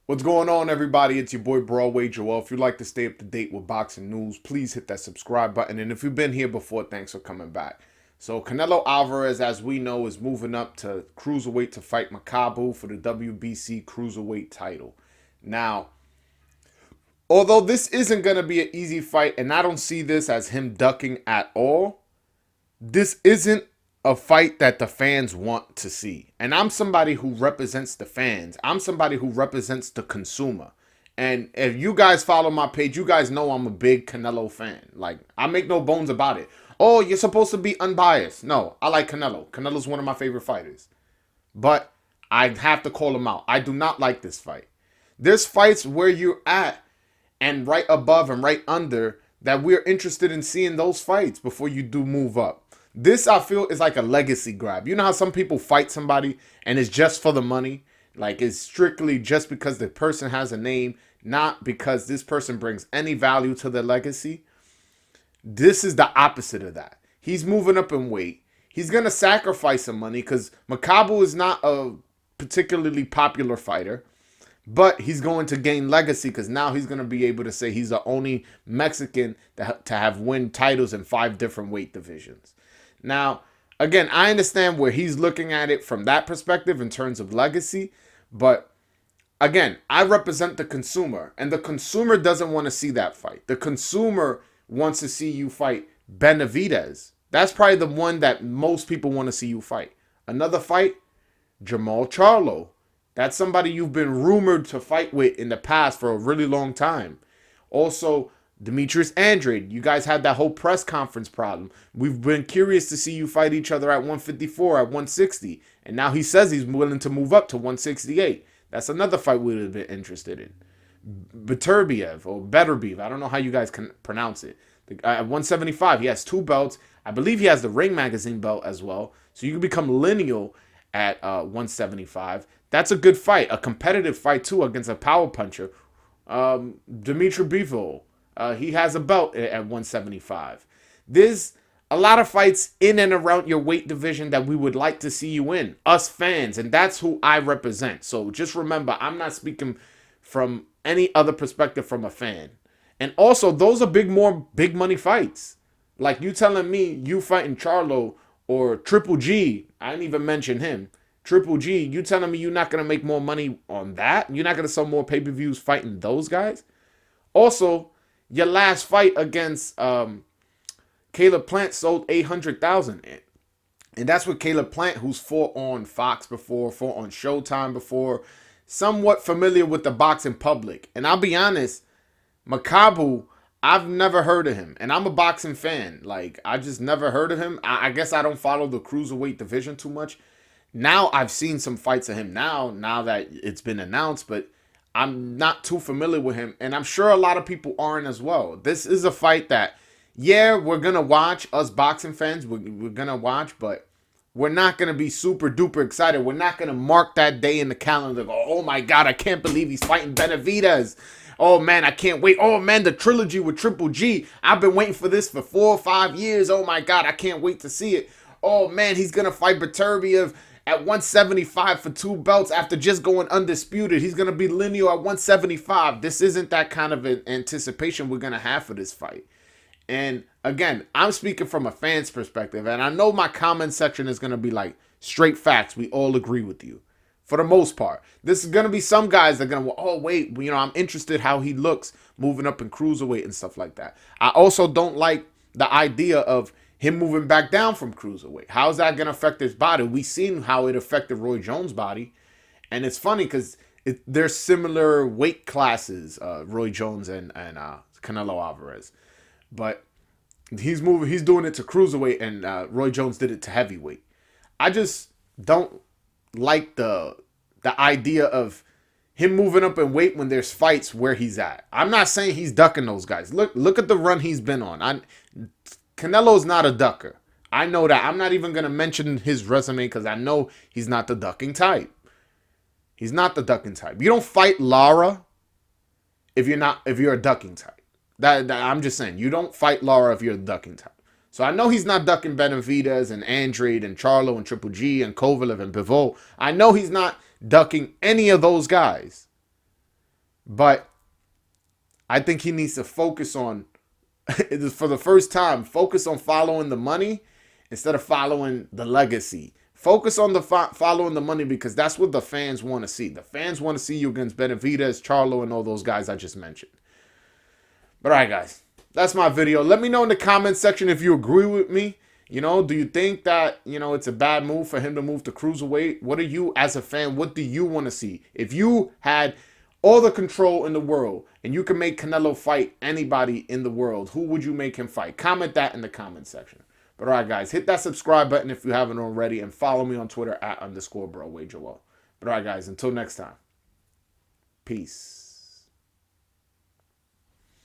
What's going on, everybody? It's your boy Broadway Joel. If you'd like to stay up to date with boxing news, please hit that subscribe button. And if you've been here before, thanks for coming back. So Canelo Alvarez, as we know, is moving up to Cruiserweight to fight Makabu for the WBC Cruiserweight title. Now, although this isn't going to be an easy fight, and I don't see this as him ducking at all, this isn't a fight that the fans want to see. And I'm somebody who represents the fans. I'm somebody who represents the consumer. And if you guys follow my page, you guys know I'm a big Canelo fan. Like, I make no bones about it. Oh, you're supposed to be unbiased. No, I like Canelo. Canelo's one of my favorite fighters. But I have to call him out. I do not like this fight. There's fights where you're at and right above and right under that we're interested in seeing those fights before you do move up. This, I feel, is like a legacy grab. You know how some people fight somebody and it's just for the money? Like, it's strictly just because the person has a name, not because this person brings any value to their legacy. This is the opposite of that. He's moving up in weight. He's going to sacrifice some money because Makabu is not a particularly popular fighter. But he's going to gain legacy because now he's going to be able to say he's the only Mexican to have win titles in 5 different weight divisions. Now, again, I understand where he's looking at it from that perspective in terms of legacy. But again, I represent the consumer, and the consumer doesn't want to see that fight. The consumer wants to see you fight Benavidez. That's probably the one that most people want to see you fight. Another fight, Jamal Charlo. That's somebody you've been rumored to fight with in the past for a really long time. Also, Demetrius Andrade. You guys had that whole press conference problem. We've been curious to see you fight each other at 154, at 160. And now he says he's willing to move up to 168. That's another fight we would have been interested in. Beterbiev or Beterbiev. I don't know how you guys can pronounce it. At 175, he has 2 belts. I believe he has the Ring Magazine belt as well. So you can become lineal at 175. That's a good fight, a competitive fight too against a power puncher. Dimitri Bivol, he has a belt at 175. There's a lot of fights in and around your weight division that we would like to see you in, us fans, and that's who I represent. So just remember, I'm not speaking from any other perspective from a fan. And also, those are more big money fights. Like you telling me you fighting Charlo or Triple G, I didn't even mention him. Triple G, you telling me you're not going to make more money on that? You're not going to sell more pay-per-views fighting those guys? Also, your last fight against Caleb Plant sold 800,000. And that's with Caleb Plant, who's fought on Fox before, fought on Showtime before, somewhat familiar with the boxing public. And I'll be honest, Makabu, I've never heard of him. And I'm a boxing fan. Like, I just never heard of him. I guess I don't follow the cruiserweight division too much. Now I've seen some fights of him now that it's been announced, but I'm not too familiar with him, and I'm sure a lot of people aren't as well. This is a fight that, yeah, we're going to watch, us boxing fans, we're going to watch, but we're not going to be super duper excited. We're not going to mark that day in the calendar, go, oh my God, I can't believe he's fighting Benavidez. Oh man, I can't wait. Oh man, the trilogy with Triple G. I've been waiting for this for 4 or 5 years. Oh my God, I can't wait to see it. Oh man, he's going to fight Beterbiev at 175 for 2 belts after just going undisputed. He's going to be lineal at 175. This isn't that kind of an anticipation we're going to have for this fight. And again, I'm speaking from a fan's perspective, and I know my comment section is going to be like straight facts. We all agree with you for the most part. This is going to be some guys that are going to, oh wait, I'm interested how he looks moving up in cruiserweight and stuff like that. I also don't like the idea of him moving back down from cruiserweight. How's that going to affect his body? We've seen how it affected Roy Jones' body. And it's funny because they're similar weight classes, Roy Jones and Canelo Alvarez. But he's doing it to cruiserweight, and Roy Jones did it to heavyweight. I just don't like the idea of him moving up in weight when there's fights where he's at. I'm not saying he's ducking those guys. Look at the run he's been on. Canelo's not a ducker. I know that. I'm not even going to mention his resume because I know he's not the ducking type. He's not the ducking type. You don't fight Lara if you're a ducking type. That I'm just saying. You don't fight Lara if you're a ducking type. So I know he's not ducking Benavidez and Andrade and Charlo and Triple G and Kovalev and Bivol. I know he's not ducking any of those guys. But I think he needs to focus on, for the first time, focus on following the money instead of following the legacy. Focus on the following the money, because that's what the fans want to see. The fans want to see you against Benavidez, Charlo, and all those guys I just mentioned. But all right, guys, that's my video. Let me know in the comments section if you agree with me. You know, do you think that, you know, it's a bad move for him to move to cruiserweight? What are you, as a fan, what do you want to see? If you had all the control in the world and you can make Canelo fight anybody in the world, who would you make him fight? Comment that in the comment section. But all right, guys, hit that subscribe button if you haven't already, and follow me on Twitter at _BroWadeJoel. But all right, guys, until next time, peace.